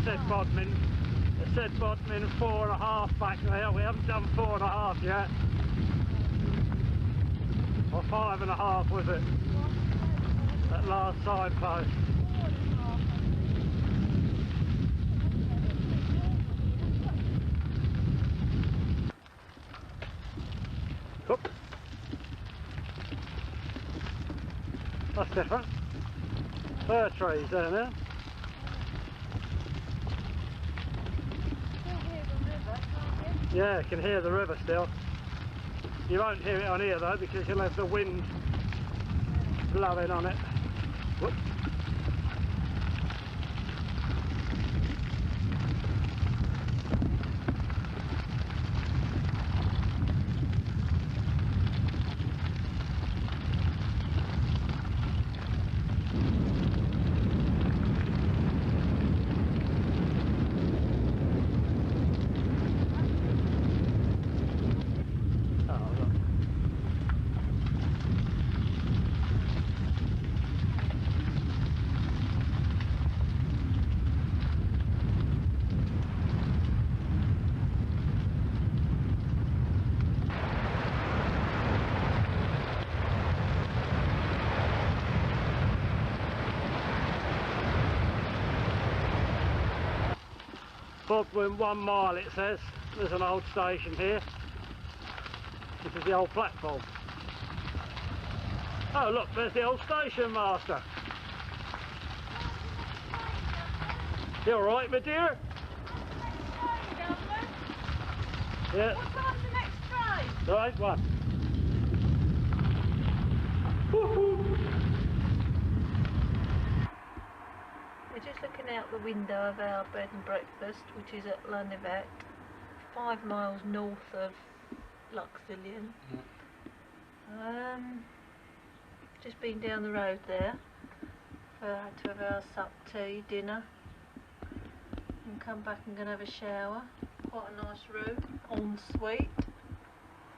said Bodmin. It said Bodmin 4.5 back there. We haven't done 4.5 yet. Or 5.5 was it? That last signpost. Oop. That's different. Fir trees there now. Yeah, you can hear the river still. You won't hear it on here though because you'll have the wind blowing on it. Whoop. Bodmin 1 mile it says. There's an old station here. This is the old platform. Oh look, there's the old station master. You alright my dear? Yeah. What time's the next train? There ain't one. Woohoo! We're just looking out the window of our bed and breakfast, which is at Lanivet, 5 miles north of Luxulyan. Just been down the road there to have our sup tea, dinner, and come back and gonna have a shower. Quite a nice room, ensuite.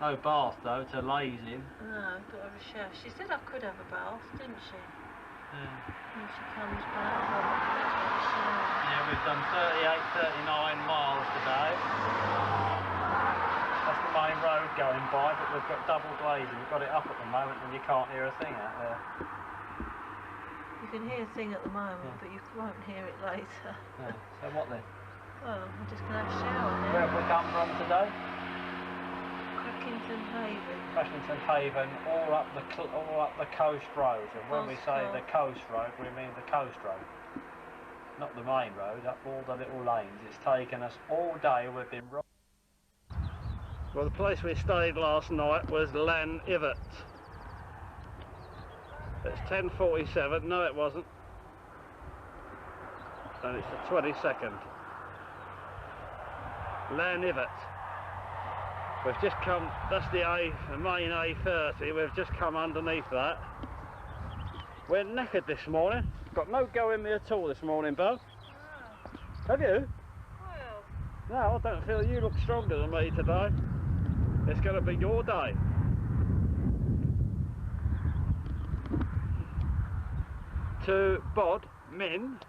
No bath though to laze in. No, got to have a shower. She said I could have a bath, didn't she? Yeah. When she comes back, I'll have a shower. Yeah, we've done 38, 39 miles today. That's the main road going by, but we've got double glazing. We've got it up at the moment and you can't hear a thing out there. You can hear a thing at the moment, but you won't hear it later. Yeah. So what then? Well, we're just going to have a shower now. Where have we come from today? Crackington Haven. Crackington Haven, all up the coast road. And when we say the coast road, we mean the coast road. Not the main road, up all the little lanes. It's taken us all day. We've been right. Well, the place we stayed last night was Lanivet. It's 10:47. No, it wasn't. And it's the 22nd. Lanivet. We've just come. That's the main A30. We've just come underneath that. We're knackered this morning. Got no go in me at all this morning, Bo. Oh. Have you? Well. No, I don't feel you look stronger than me today. It's going to be your day. To Bodmin,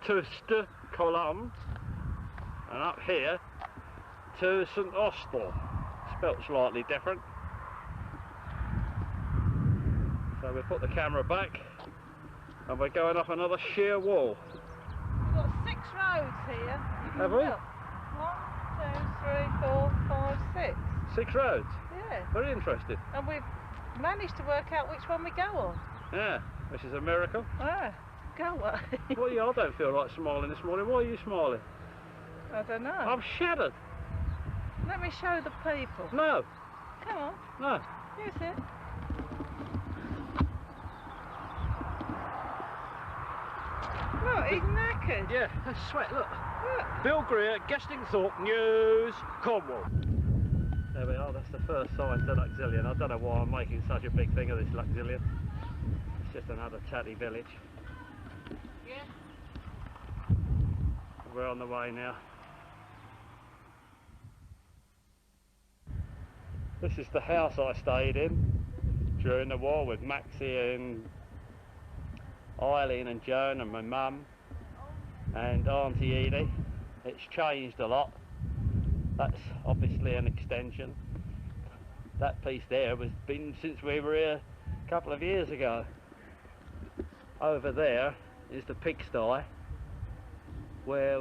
to Stockholm, and up here to St Austell, spelt slightly different. So we put the camera back and we're going up another sheer wall. We've got 6 roads here. Have we? 1, 2, 3, 4, 5, 6. 6 roads? Yeah. Very interesting. And we've managed to work out which one we go on. Yeah, which is a miracle. Ah, go away. Well, yeah, I don't feel like smiling this morning. Why are you smiling? I don't know. I'm shattered. Let me show the people. No. Come on. No. Here's it. Look, he's knackered. Yeah, that's sweat, look. Look. Bill Greer, Gestingthorpe News, Cornwall. There we are, that's the first sign to Luxulyan. I don't know why I'm making such a big thing of this Luxulyan. It's just another tatty village. Yeah. We're on the way now. This is the house I stayed in during the war with Maxie and Eileen and Joan and my mum. and Auntie Edie. It's changed a lot. That's obviously an extension. That piece there has been since we were here a couple of years ago. Over there is the pigsty where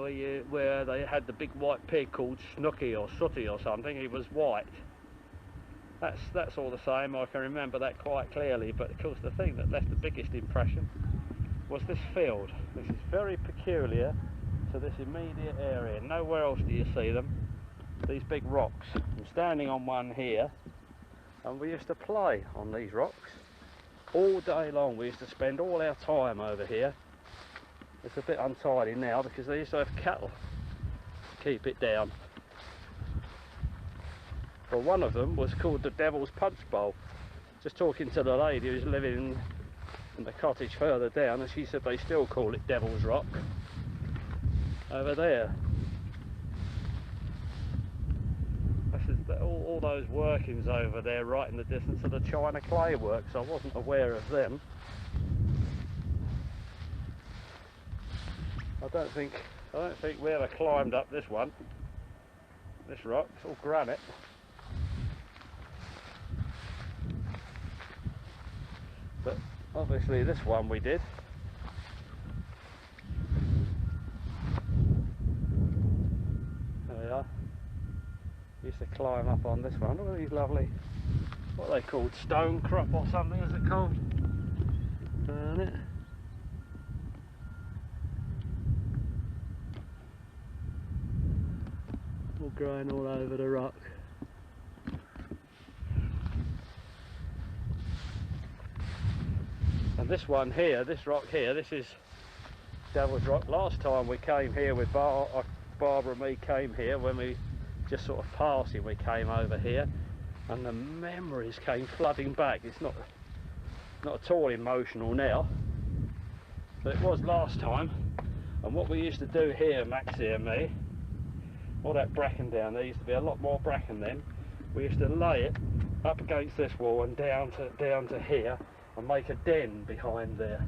they had the big white pig called Snooky or Sooty or something. He was white. That's all the same. I can remember that quite clearly. But of course, the thing that left the biggest impression was this field. This is very peculiar to this immediate area. Nowhere else do you see them. These big rocks. I'm standing on one here, and we used to play on these rocks all day long. We used to spend all our time over here. It's a bit untidy now because they used to have cattle to keep it down. Well, one of them was called the Devil's Punch Bowl. Just talking to the lady who's living in the cottage further down, and she said they still call it Devil's Rock over there. All those workings over there right in the distance are the China clay works. I wasn't aware of them. I don't think we ever climbed up this one. This rock, it's all granite. But obviously this one we did. There we are. Used to climb up on this one. Look at these lovely, what are they called? Stone crop or something, is it called? Isn't it? All growing all over the rock. And this one here, this rock here, this is Devil's Rock. Last time we came here with Barbara and me came here when we just sort of passing, we came over here, and the memories came flooding back. It's not at all emotional now, but it was last time. And what we used to do here, Maxie and me, all that bracken down there, used to be a lot more bracken then. We used to lay it up against this wall and down to here, and make a den behind there.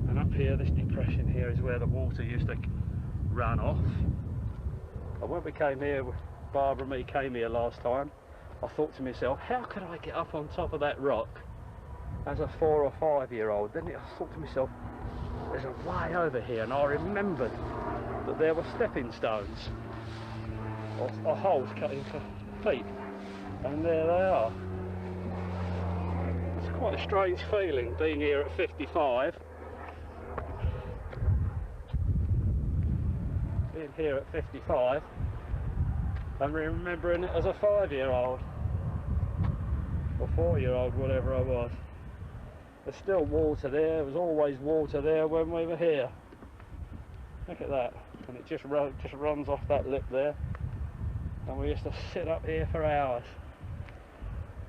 And up here, this depression here is where the water used to run off. And when we came here, Barbara and me came here last time, I thought to myself, how could I get up on top of that rock as a 4 or 5 year old? Then I thought to myself, there's a way over here, and I remembered that there were stepping stones or holes cut into feet, and there they are. It's quite a strange feeling being here at 55. Being here at 55 and remembering it as a 5-year-old or 4-year-old, whatever I was. There's still water there. There was always water there when we were here. Look at that, and it just runs off that lip there, and we used to sit up here for hours.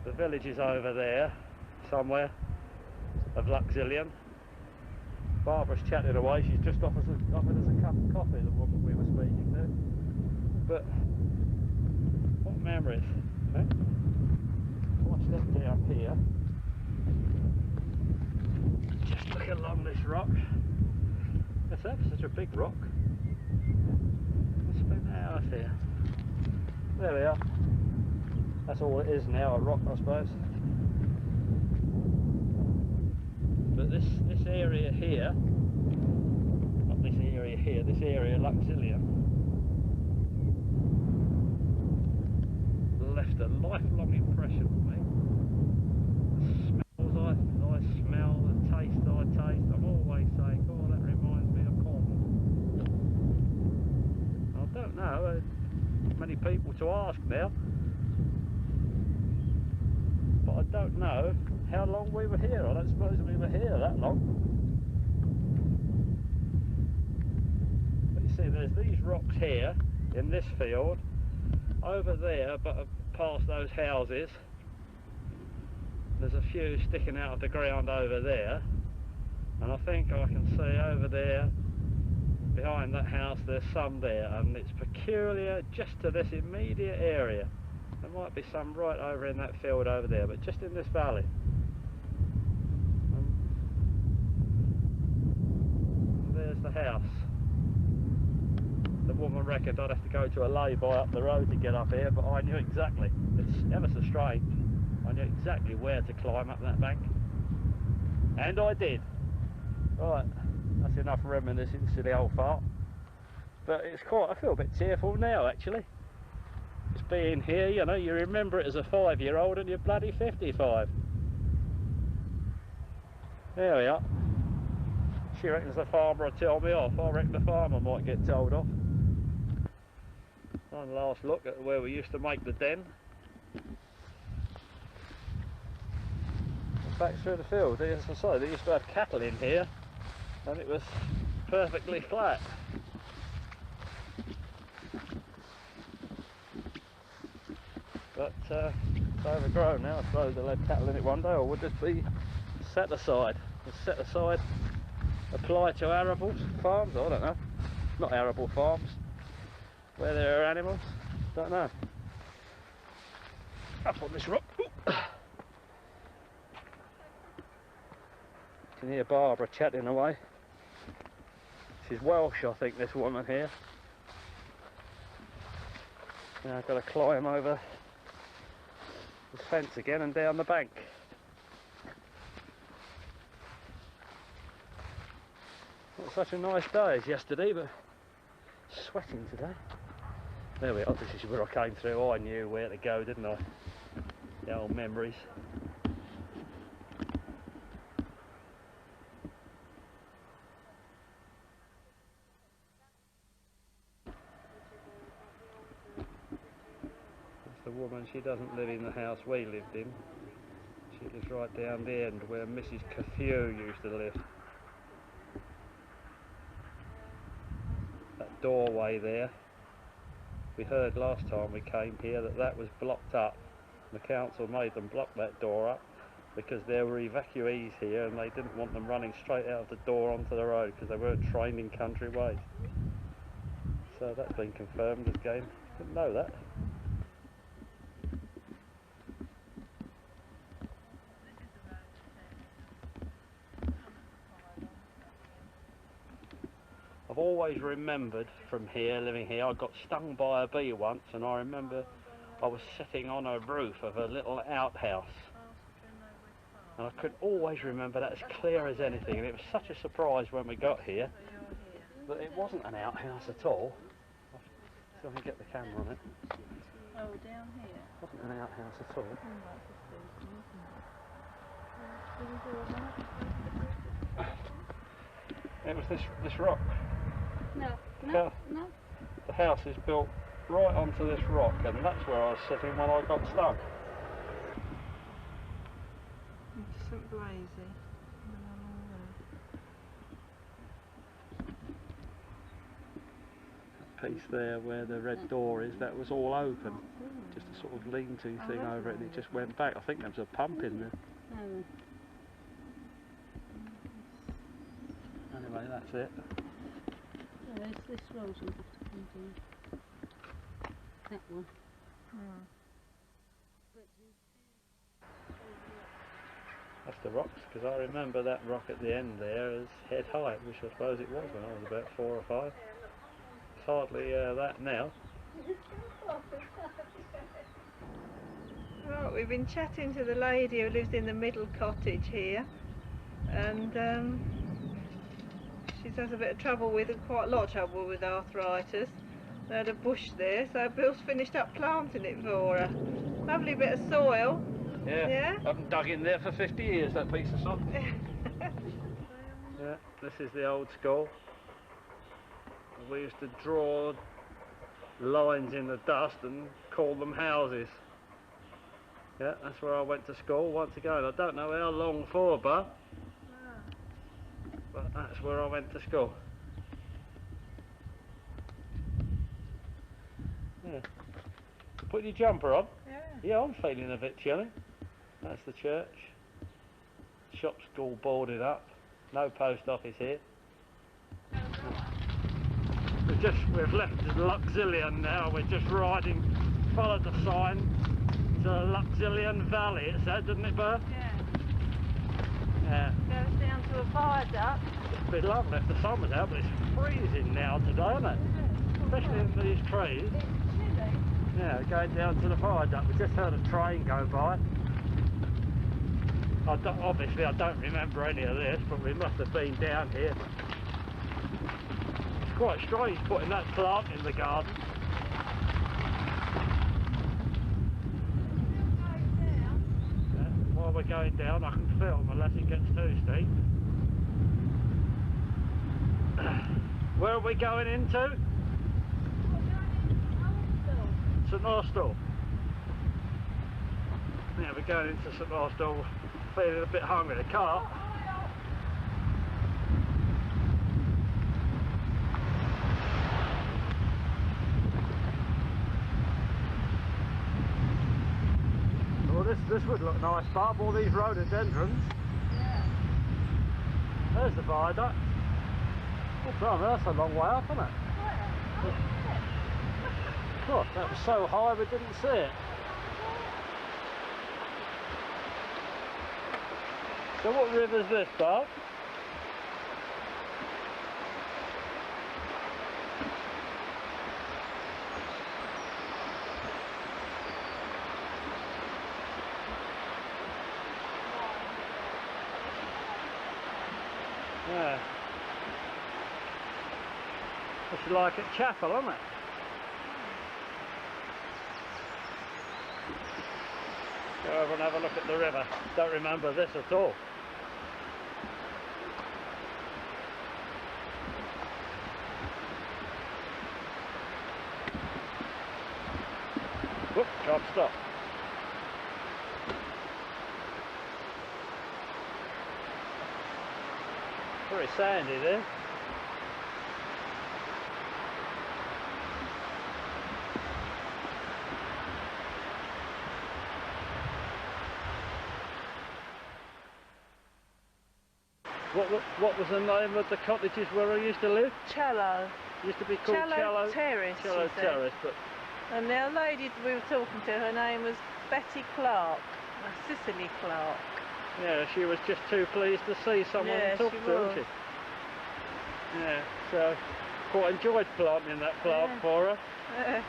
The village is over there somewhere of Luxulyan. Barbara's chatting away. She's just offered us a cup of coffee, the woman we were speaking to. But what memories, eh? If I step down here, just look along this rock. That's such a big rock. I spent hours here. There we are. That's all it is now, a rock, I suppose. But this area here, not this area here, this area Luxulyan, left a lifelong impression on me. The smells I smell, the taste I taste, I'm always saying, oh, that reminds me of Cornwall. I don't know, many people to ask now, but I don't know how long we were here. I don't suppose we were here that long. But you see, there's these rocks here in this field, over there, but past those houses. There's a few sticking out of the ground over there, and I think I can see over there, behind that house, there's some there, and it's peculiar just to this immediate area. There might be some right over in that field over there, but just in this valley. There's the the house. The woman reckoned I'd have to go to a lay-by up the road to get up here, but I knew exactly. It's ever so strange. I knew exactly where to climb up that bank. And I did. Right, that's enough reminiscing to the old fart. But it's quite, I feel a bit tearful now actually. Just being here, you know, you remember it as a 5-year-old and you're bloody 55. There we are. She reckons the farmer will tell me off. I reckon the farmer might get told off. One last look at where we used to make the den. Back through the field, as I say, they used to have cattle in here and it was perfectly flat. But it's overgrown now. I suppose they'll have cattle in it one day, or would this be set aside? Set aside, apply to arable farms? I don't know. Not arable farms, where there are animals. Don't know. Up on this rock. Ooh. You can hear Barbara chatting away. She's Welsh, I think, this woman here. Now I've got to climb over this fence again and down the bank. Not such a nice day as yesterday, but sweating today. There we are, this is where I came through. I knew where to go, didn't I? The old memories. The woman, she doesn't live in the house we lived in. She lives right down the end where Mrs. Cathew used to live. That doorway there, we heard last time we came here that that was blocked up. The council made them block that door up because there were evacuees here and they didn't want them running straight out of the door onto the road because they weren't trained in country ways. So that's been confirmed again. Didn't know that. I've always remembered from here, living here, I got stung by a bee once, and I remember I was sitting on a roof of a little outhouse. And I could always remember that as clear as anything, and it was such a surprise when we got here that it wasn't an outhouse at all. See if I can get the camera on it. Oh, down here? It wasn't an outhouse at all. It was this rock. No. The house is built right onto this rock, and that's where I was sitting when I got stung. It's so lazy. That piece there where the red door is, that was all open. Just a sort of lean-to thing over it, and it just went back. I think there was a pump in there. Anyway, that's it. This roll's going to have to come down. That one. That's the rocks, because I remember that rock at the end there as head height, which I suppose it was when I was about 4 or 5. It's hardly that now. Right, we've been chatting to the lady who lives in the middle cottage here, and she has a bit of trouble with, quite a lot of trouble with arthritis. They had a bush there, so Bill's finished up planting it for her. Lovely bit of soil. Yeah? I haven't dug in there for 50 years, that piece of soil. Yeah, this is the old school. We used to draw lines in the dust and call them houses. Yeah, that's where I went to school once again. I don't know how long for, but that's where I went to school. Yeah. Put your jumper on. Yeah, I'm feeling a bit chilly. That's the church. Shop's all boarded up. No post office here. We've left Luxulyan now. We're just riding. Followed the sign to Luxulyan Valley. It said, didn't it, Bert? Yeah. Yeah. Goes down to a viaduct. It'd be lovely if the sun was out, but it's freezing now today, isn't it? Especially in these trees. It's chilly. Yeah, going down to the viaduct. We just heard a train go by. Obviously I don't remember any of this, but we must have been down here. It's quite strange putting that plant in the garden. Yeah, while we're going down I can film unless it gets too steep. Where are we going into? St Austell. Yeah, we're going into St Austell, feeling a bit hungry. The car. Well, this would look nice, Bob, all these rhododendrons. Yeah. There's the viaduct. Oh, blimey, that's a long way up, isn't it? God, that was so high we didn't see it. So what river's this, Bob? Yeah. It's like at Chapel, isn't it? Go over and have a look at the river. Don't remember this at all. Whoop, can't stop. Very sandy there. What was the name of the cottages where I used to live? Cello. Used to be called Cello Terrace. Cello Terrace, but And the lady we were talking to, her name was Betty Clark, Cicely Clark. yeah, she was just too pleased to see someone Yeah, to talk she to, wasn't was. she? Yeah, so quite enjoyed planting that plant Yeah. for her.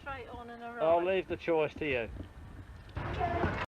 Straight on and a right. I'll leave the choice to you.